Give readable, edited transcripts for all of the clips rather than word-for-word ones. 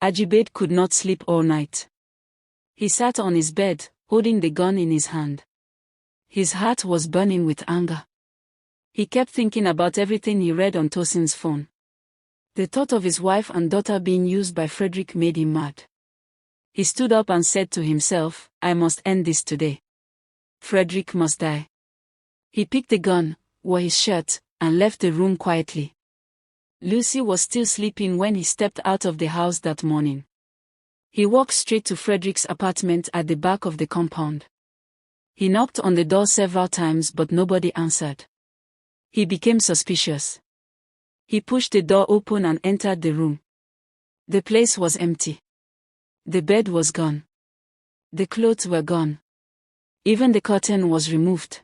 Ajibade could not sleep all night. He sat on his bed, holding the gun in his hand. His heart was burning with anger. He kept thinking about everything he read on Tosin's phone. The thought of his wife and daughter being used by Frederick made him mad. He stood up and said to himself, I must end this today. Frederick must die. He picked the gun, wore his shirt, and left the room quietly. Lucy was still sleeping when he stepped out of the house that morning. He walked straight to Frederick's apartment at the back of the compound. He knocked on the door several times but nobody answered. He became suspicious. He pushed the door open and entered the room. The place was empty. The bed was gone. The clothes were gone. Even the curtain was removed.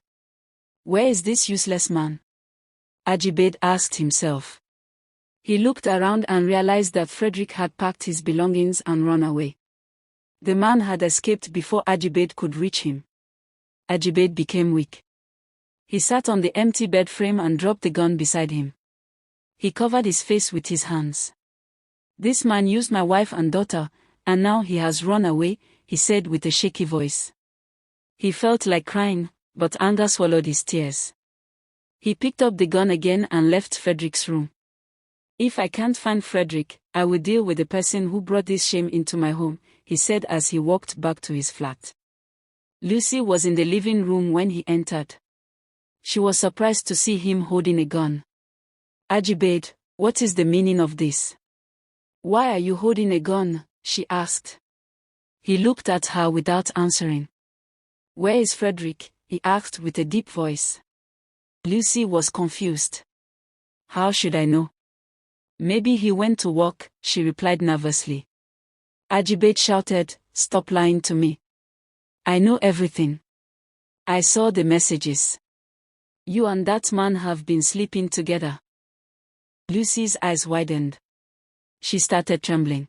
Where is this useless man? Ajibade asked himself. He looked around and realized that Frederick had packed his belongings and run away. The man had escaped before Ajibade could reach him. Ajibade became weak. He sat on the empty bed frame and dropped the gun beside him. He covered his face with his hands. This man used my wife and daughter, and now he has run away, he said with a shaky voice. He felt like crying, but anger swallowed his tears. He picked up the gun again and left Frederick's room. If I can't find Frederick, I will deal with the person who brought this shame into my home, he said as he walked back to his flat. Lucy was in the living room when he entered. She was surprised to see him holding a gun. Ajibade, what is the meaning of this? Why are you holding a gun? She asked. He looked at her without answering. Where is Frederick? He asked with a deep voice. Lucy was confused. How should I know? Maybe he went to work, she replied nervously. Ajibade shouted, stop lying to me. I know everything. I saw the messages. You and that man have been sleeping together. Lucy's eyes widened. She started trembling.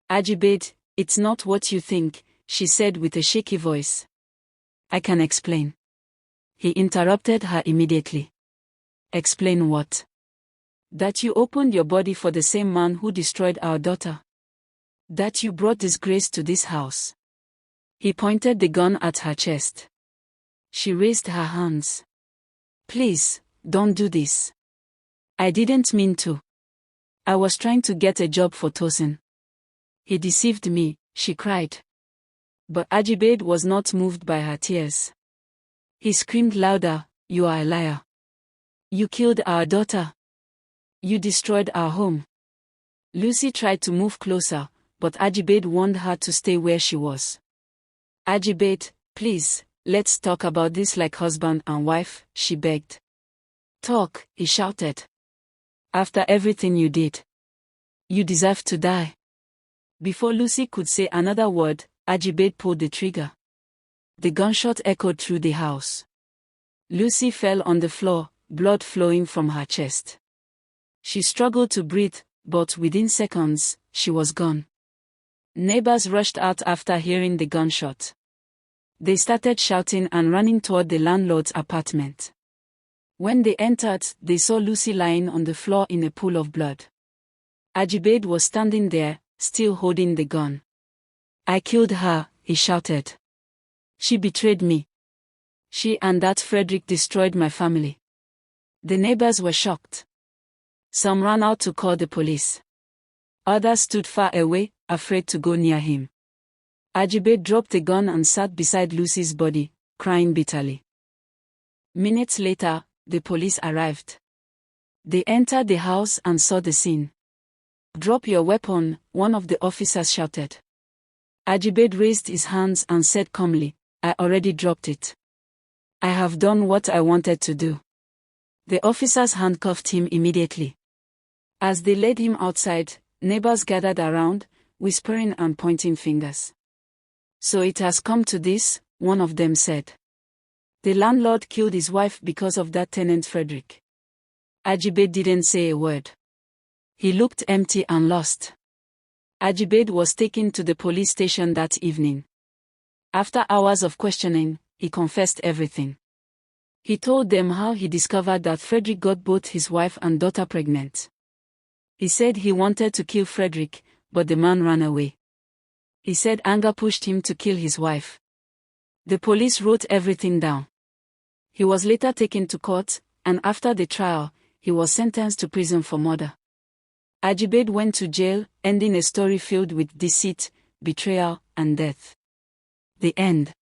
Ajibade, it's not what you think, she said with a shaky voice. I can explain. He interrupted her immediately. Explain what? That you opened your body for the same man who destroyed our daughter. That you brought disgrace to this house. He pointed the gun at her chest. She raised her hands. Please, don't do this. I didn't mean to. I was trying to get a job for Tosin. He deceived me, she cried. But Ajibade was not moved by her tears. He screamed louder, you are a liar. You killed our daughter. You destroyed our home. Lucy tried to move closer, but Ajibade warned her to stay where she was. Ajibade, please, let's talk about this like husband and wife, she begged. Talk, he shouted. After everything you did. You deserve to die. Before Lucy could say another word, Ajibade pulled the trigger. The gunshot echoed through the house. Lucy fell on the floor, blood flowing from her chest. She struggled to breathe, but within seconds, she was gone. Neighbors rushed out after hearing the gunshot. They started shouting and running toward the landlord's apartment. When they entered, they saw Lucy lying on the floor in a pool of blood. Ajibade was standing there, still holding the gun. I killed her, he shouted. She betrayed me. She and that Frederick destroyed my family. The neighbors were shocked. Some ran out to call the police. Others stood far away, afraid to go near him. Ajibade dropped the gun and sat beside Lucy's body, crying bitterly. Minutes later, the police arrived. They entered the house and saw the scene. Drop your weapon, one of the officers shouted. Ajibade raised his hands and said calmly, I already dropped it. I have done what I wanted to do. The officers handcuffed him immediately. As they led him outside, neighbors gathered around, whispering and pointing fingers. So it has come to this, one of them said. The landlord killed his wife because of that tenant Frederick. Ajibade didn't say a word. He looked empty and lost. Ajibade was taken to the police station that evening. After hours of questioning, he confessed everything. He told them how he discovered that Frederick got both his wife and daughter pregnant. He said he wanted to kill Frederick, but the man ran away. He said anger pushed him to kill his wife. The police wrote everything down. He was later taken to court, and after the trial, he was sentenced to prison for murder. Ajibade went to jail, ending a story filled with deceit, betrayal, and death. The end.